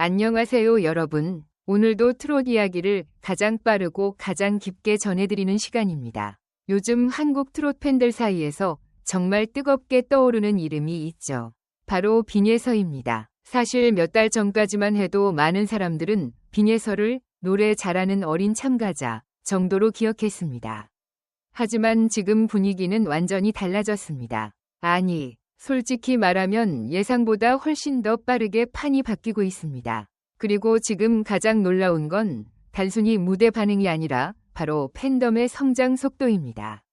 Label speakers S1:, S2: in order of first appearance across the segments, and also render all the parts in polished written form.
S1: 안녕하세요, 여러분. 오늘도 트롯 이야기를 가장 빠르고 가장 깊게 전해드리는 시간입니다. 요즘 한국 트롯 팬들 사이에서 정말 뜨겁게 떠오르는 이름이 있죠. 바로 빈예서입니다. 사실 몇 달 전까지만 해도 많은 사람들은 빈예서를 노래 잘하는 어린 참가자 정도로 기억했습니다. 하지만 지금 분위기는 완전히 달라졌습니다. 아니, 솔직히 말하면 예상보다 훨씬 더 빠르게 판이 바뀌고 있습니다. 그리고 지금 가장 놀라운 건 단순히 무대 반응이 아니라 바로 팬덤의 성장 속도입니다.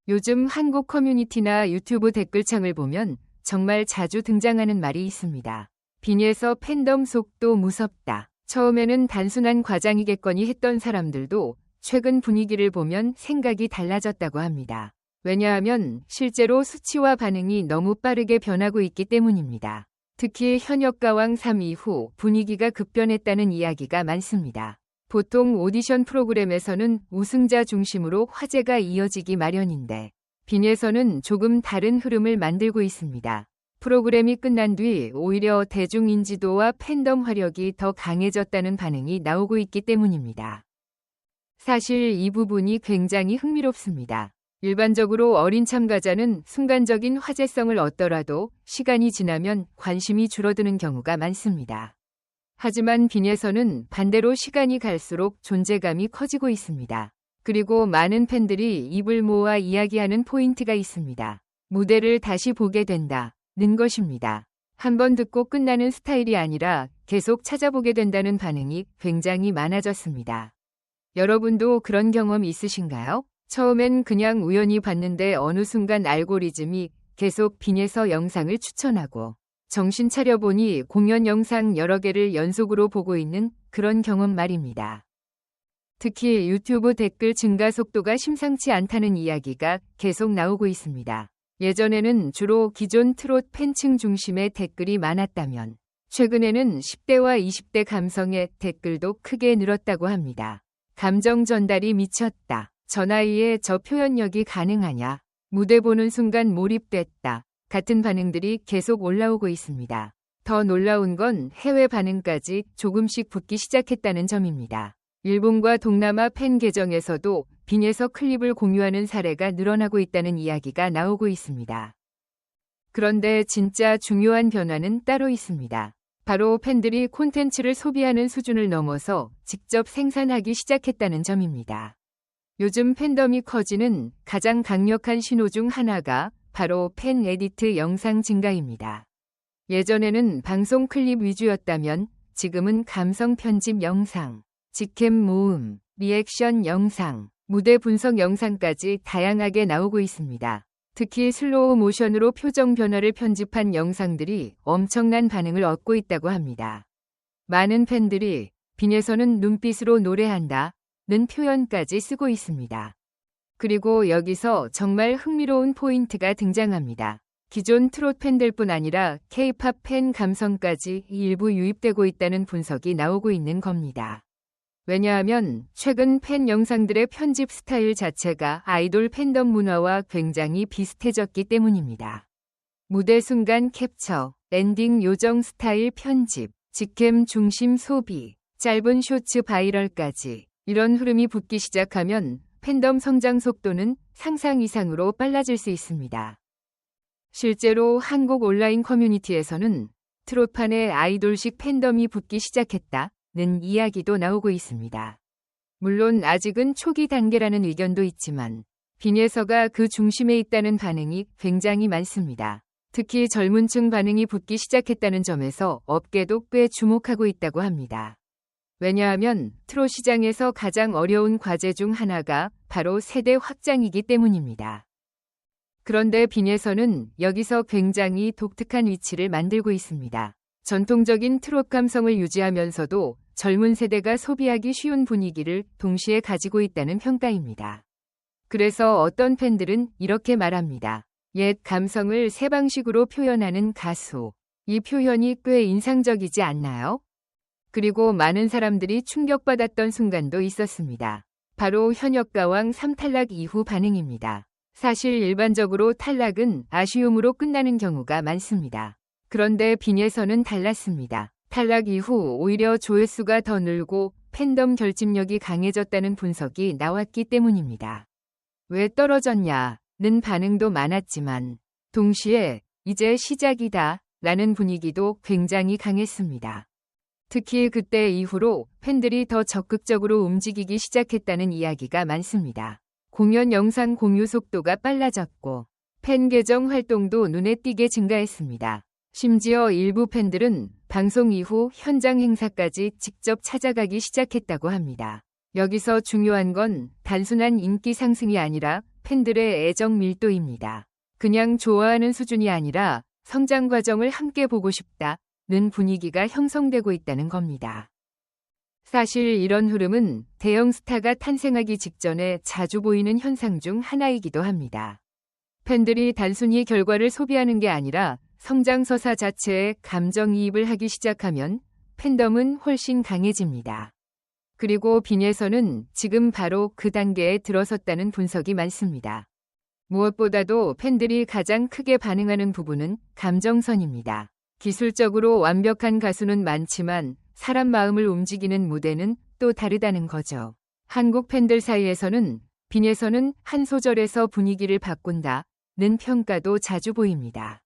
S1: 요즘 한국 커뮤니티나 유튜브 댓글창을 보면 정말 자주 등장하는 말이 있습니다. 빈예서 팬덤 속도 무섭다. 처음에는 단순한 과장이겠거니 했던 사람들도 최근 분위기를 보면 생각이 달라졌다고 합니다. 왜냐하면 실제로 수치와 반응이 너무 빠르게 변하고 있기 때문입니다. 특히 현역가왕 3 이후 분위기가 급변했다는 이야기가 많습니다. 보통 오디션 프로그램에서는 우승자 중심으로 화제가 이어지기 마련인데 빈예서는 조금 다른 흐름을 만들고 있습니다. 프로그램이 끝난 뒤 오히려 대중 인지도와 팬덤 화력이 더 강해졌다는 반응이 나오고 있기 때문입니다. 사실 이 부분이 굉장히 흥미롭습니다. 일반적으로 어린 참가자는 순간적인 화제성을 얻더라도 시간이 지나면 관심이 줄어드는 경우가 많습니다. 하지만 빈예서는 반대로 시간이 갈수록 존재감이 커지고 있습니다. 그리고 많은 팬들이 입을 모아 이야기하는 포인트가 있습니다. 무대를 다시 보게 된다는 것입니다. 한번 듣고 끝나는 스타일이 아니라 계속 찾아보게 된다는 반응이 굉장히 많아졌습니다. 여러분도 그런 경험 있으신가요? 처음엔 그냥 우연히 봤는데 어느 순간 알고리즘이 계속 빈예서 영상을 추천하고 정신 차려보니 공연 영상 여러 개를 연속으로 보고 있는 그런 경험 말입니다. 특히 유튜브 댓글 증가 속도가 심상치 않다는 이야기가 계속 나오고 있습니다. 예전에는 주로 기존 트롯 팬층 중심의 댓글이 많았다면 최근에는 10대와 20대 감성의 댓글도 크게 늘었다고 합니다. 감정 전달이 미쳤다. 저 나이에 저 표현력이 가능하냐? 무대 보는 순간 몰입됐다. 같은 반응들이 계속 올라오고 있습니다. 더 놀라운 건 해외 반응까지 조금씩 붙기 시작했다는 점입니다. 일본과 동남아 팬 계정에서도 빈예서 클립을 공유하는 사례가 늘어나고 있다는 이야기가 나오고 있습니다. 그런데 진짜 중요한 변화는 따로 있습니다. 바로 팬들이 콘텐츠를 소비하는 수준을 넘어서 직접 생산하기 시작했다는 점입니다. 요즘 팬덤이 커지는 가장 강력한 신호 중 하나가 바로 팬 에디트 영상 증가입니다. 예전에는 방송 클립 위주였다면 지금은 감성 편집 영상, 직캠 모음, 리액션 영상, 무대 분석 영상까지 다양하게 나오고 있습니다. 특히 슬로우 모션으로 표정 변화를 편집한 영상들이 엄청난 반응을 얻고 있다고 합니다. 많은 팬들이 빈예서는 눈빛으로 노래한다 는 표현까지 쓰고 있습니다. 그리고 여기서 정말 흥미로운 포인트가 등장합니다. 기존 트롯 팬들뿐 아니라 K-팝 팬 감성까지 일부 유입되고 있다는 분석이 나오고 있는 겁니다. 왜냐하면 최근 팬 영상들의 편집 스타일 자체가 아이돌 팬덤 문화와 굉장히 비슷해졌기 때문입니다. 무대 순간 캡처, 엔딩 요정 스타일 편집, 직캠 중심 소비, 짧은 쇼츠 바이럴까지 이런 흐름이 붙기 시작하면 팬덤 성장 속도는 상상 이상으로 빨라질 수 있습니다. 실제로 한국 온라인 커뮤니티에서는 트롯판에 아이돌식 팬덤이 붙기 시작했다는 이야기도 나오고 있습니다. 물론 아직은 초기 단계라는 의견도 있지만 빈예서가 그 중심에 있다는 반응이 굉장히 많습니다. 특히 젊은 층 반응이 붙기 시작했다는 점에서 업계도 꽤 주목하고 있다고 합니다. 왜냐하면 트롯 시장에서 가장 어려운 과제 중 하나가 바로 세대 확장이기 때문입니다. 그런데 빈예서는 여기서 굉장히 독특한 위치를 만들고 있습니다. 전통적인 트롯 감성을 유지하면서도 젊은 세대가 소비하기 쉬운 분위기를 동시에 가지고 있다는 평가입니다. 그래서 어떤 팬들은 이렇게 말합니다. 옛 감성을 새 방식으로 표현하는 가수. 이 표현이 꽤 인상적이지 않나요? 그리고 많은 사람들이 충격받았던 순간도 있었습니다. 바로 현역가왕 3 탈락 이후 반응입니다. 사실 일반적으로 탈락은 아쉬움으로 끝나는 경우가 많습니다. 그런데 빈예서는 달랐습니다. 탈락 이후 오히려 조회수가 더 늘고 팬덤 결집력이 강해졌다는 분석이 나왔기 때문입니다. 왜 떨어졌냐는 반응도 많았지만 동시에 이제 시작이다 라는 분위기도 굉장히 강했습니다. 특히 그때 이후로 팬들이 더 적극적으로 움직이기 시작했다는 이야기가 많습니다. 공연 영상 공유 속도가 빨라졌고 팬 계정 활동도 눈에 띄게 증가했습니다. 심지어 일부 팬들은 방송 이후 현장 행사까지 직접 찾아가기 시작했다고 합니다. 여기서 중요한 건 단순한 인기 상승이 아니라 팬들의 애정 밀도입니다. 그냥 좋아하는 수준이 아니라 성장 과정을 함께 보고 싶다는 분위기가 형성되고 있다는 겁니다. 사실 이런 흐름은 대형 스타가 탄생하기 직전에 자주 보이는 현상 중 하나이기도 합니다. 팬들이 단순히 결과를 소비하는 게 아니라 성장서사 자체에 감정이입을 하기 시작하면 팬덤은 훨씬 강해집니다. 그리고 빈에서는 지금 바로 그 단계에 들어섰다는 분석이 많습니다. 무엇보다도 팬들이 가장 크게 반응하는 부분은 감정선입니다. 기술적으로 완벽한 가수는 많지만 사람 마음을 움직이는 무대는 또 다르다는 거죠. 한국 팬들 사이에서는 빈에서는 한 소절에서 분위기를 바꾼다는 평가도 자주 보입니다.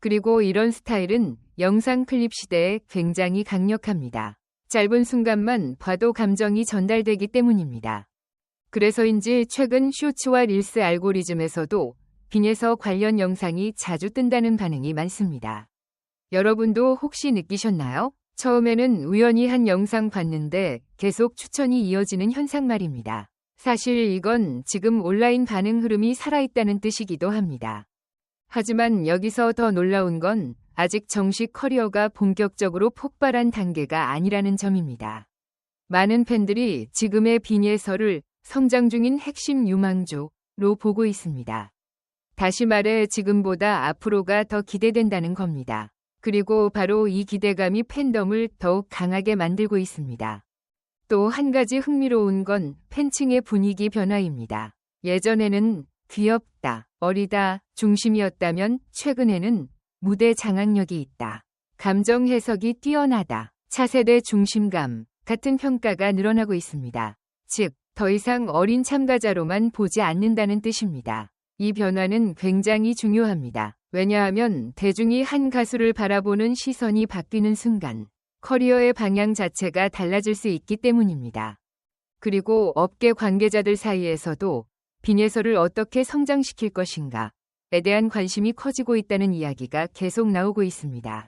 S1: 그리고 이런 스타일은 영상 클립 시대에 굉장히 강력합니다. 짧은 순간만 봐도 감정이 전달되기 때문입니다. 그래서인지 최근 쇼츠와 릴스 알고리즘에서도 빈에서 관련 영상이 자주 뜬다는 반응이 많습니다. 여러분도 혹시 느끼셨나요? 처음에는 우연히 한 영상 봤는데 계속 추천이 이어지는 현상 말입니다. 사실 이건 지금 온라인 반응 흐름이 살아있다는 뜻이기도 합니다. 하지만 여기서 더 놀라운 건 아직 정식 커리어가 본격적으로 폭발한 단계가 아니라는 점입니다. 많은 팬들이 지금의 빈예서를 성장 중인 핵심 유망주로 보고 있습니다. 다시 말해 지금보다 앞으로가 더 기대된다는 겁니다. 그리고 바로 이 기대감이 팬덤을 더욱 강하게 만들고 있습니다. 또 한 가지 흥미로운 건 팬층의 분위기 변화입니다. 예전에는 귀엽다, 어리다 중심이었다면 최근에는 무대 장악력이 있다, 감정 해석이 뛰어나다, 차세대 중심감 같은 평가가 늘어나고 있습니다. 즉, 더 이상 어린 참가자로만 보지 않는다는 뜻입니다. 이 변화는 굉장히 중요합니다. 왜냐하면 대중이 한 가수를 바라보는 시선이 바뀌는 순간 커리어의 방향 자체가 달라질 수 있기 때문입니다. 그리고 업계 관계자들 사이에서도 빈예서를 어떻게 성장시킬 것인가에 대한 관심이 커지고 있다는 이야기가 계속 나오고 있습니다.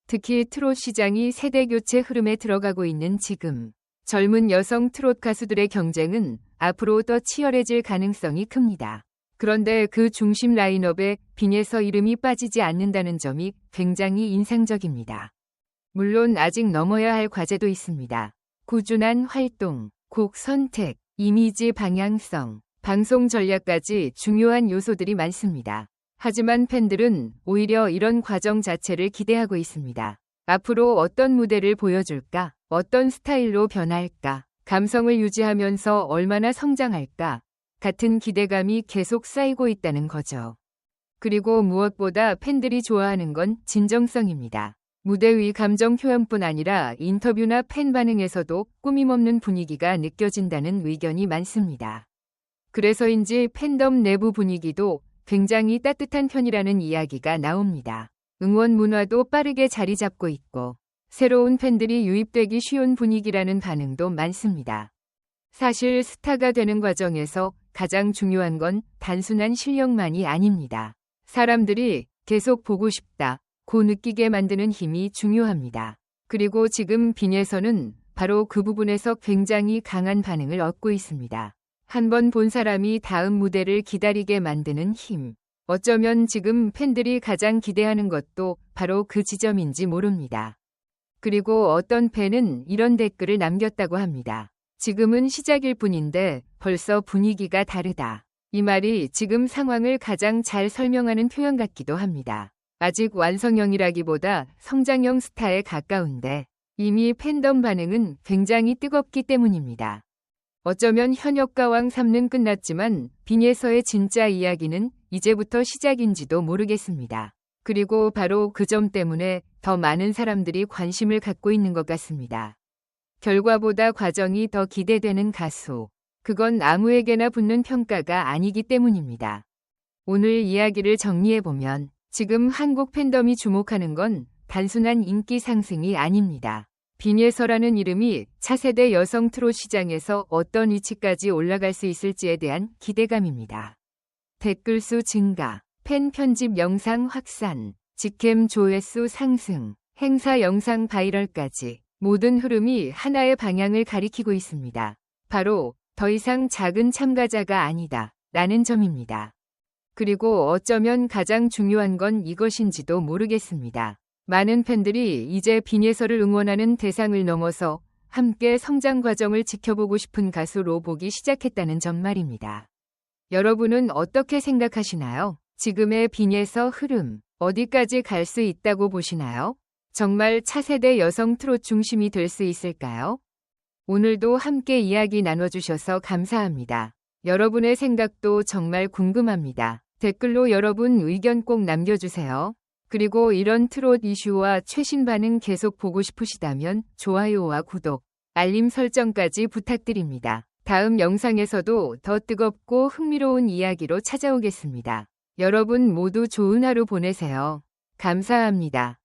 S1: 특히 트롯 시장이 세대 교체 흐름에 들어가고 있는 지금 젊은 여성 트롯 가수들의 경쟁은 앞으로 더 치열해질 가능성이 큽니다. 그런데 그 중심 라인업에 빈에서 이름이 빠지지 않는다는 점이 굉장히 인상적입니다. 물론 아직 넘어야 할 과제도 있습니다. 꾸준한 활동, 곡 선택, 이미지 방향성, 방송 전략까지 중요한 요소들이 많습니다. 하지만 팬들은 오히려 이런 과정 자체를 기대하고 있습니다. 앞으로 어떤 무대를 보여줄까? 어떤 스타일로 변할까? 감성을 유지하면서 얼마나 성장할까? 같은 기대감이 계속 쌓이고 있다는 거죠. 그리고 무엇보다 팬들이 좋아하는 건 진정성입니다. 무대 위 감정 표현뿐 아니라 인터뷰나 팬 반응에서도 꾸밈없는 분위기가 느껴진다는 의견이 많습니다. 그래서인지 팬덤 내부 분위기도 굉장히 따뜻한 편이라는 이야기가 나옵니다. 응원 문화도 빠르게 자리 잡고 있고 새로운 팬들이 유입되기 쉬운 분위기라는 반응도 많습니다. 사실 스타가 되는 과정에서 가장 중요한 건 단순한 실력만이 아닙니다. 사람들이 계속 보고 싶다고 느끼게 만드는 힘이 중요합니다. 그리고 지금 빈에서는 바로 그 부분에서 굉장히 강한 반응을 얻고 있습니다. 한번 본 사람이 다음 무대를 기다리게 만드는 힘. 어쩌면 지금 팬들이 가장 기대하는 것도 바로 그 지점인지 모릅니다. 그리고 어떤 팬은 이런 댓글을 남겼다고 합니다. 지금은 시작일 뿐인데 벌써 분위기가 다르다. 이 말이 지금 상황을 가장 잘 설명하는 표현 같기도 합니다. 아직 완성형이라기보다 성장형 스타에 가까운데 이미 팬덤 반응은 굉장히 뜨겁기 때문입니다. 어쩌면 현역 가왕 3는 끝났지만 빈에서의 진짜 이야기는 이제부터 시작인지도 모르겠습니다. 그리고 바로 그 점 때문에 더 많은 사람들이 관심을 갖고 있는 것 같습니다. 결과보다 과정이 더 기대되는 가수. 그건 아무에게나 붙는 평가가 아니기 때문입니다. 오늘 이야기를 정리해보면 지금 한국 팬덤이 주목하는 건 단순한 인기 상승이 아닙니다. 빈예서라는 이름이 차세대 여성 트롯 시장에서 어떤 위치까지 올라갈 수 있을지에 대한 기대감입니다. 댓글 수 증가, 팬 편집 영상 확산, 직캠 조회수 상승, 행사 영상 바이럴까지 모든 흐름이 하나의 방향을 가리키고 있습니다. 바로 더 이상 작은 참가자가 아니다 라는 점입니다. 그리고 어쩌면 가장 중요한 건 이것인지도 모르겠습니다. 많은 팬들이 이제 빈예서를 응원하는 대상을 넘어서 함께 성장 과정을 지켜보고 싶은 가수로 보기 시작했다는 점 말입니다. 여러분은 어떻게 생각하시나요? 지금의 빈예서 흐름, 어디까지 갈 수 있다고 보시나요? 정말 차세대 여성 트롯 중심이 될 수 있을까요? 오늘도 함께 이야기 나눠주셔서 감사합니다. 여러분의 생각도 정말 궁금합니다. 댓글로 여러분 의견 꼭 남겨주세요. 그리고 이런 트롯 이슈와 최신 반응 계속 보고 싶으시다면 좋아요와 구독, 알림 설정까지 부탁드립니다. 다음 영상에서도 더 뜨겁고 흥미로운 이야기로 찾아오겠습니다. 여러분 모두 좋은 하루 보내세요. 감사합니다.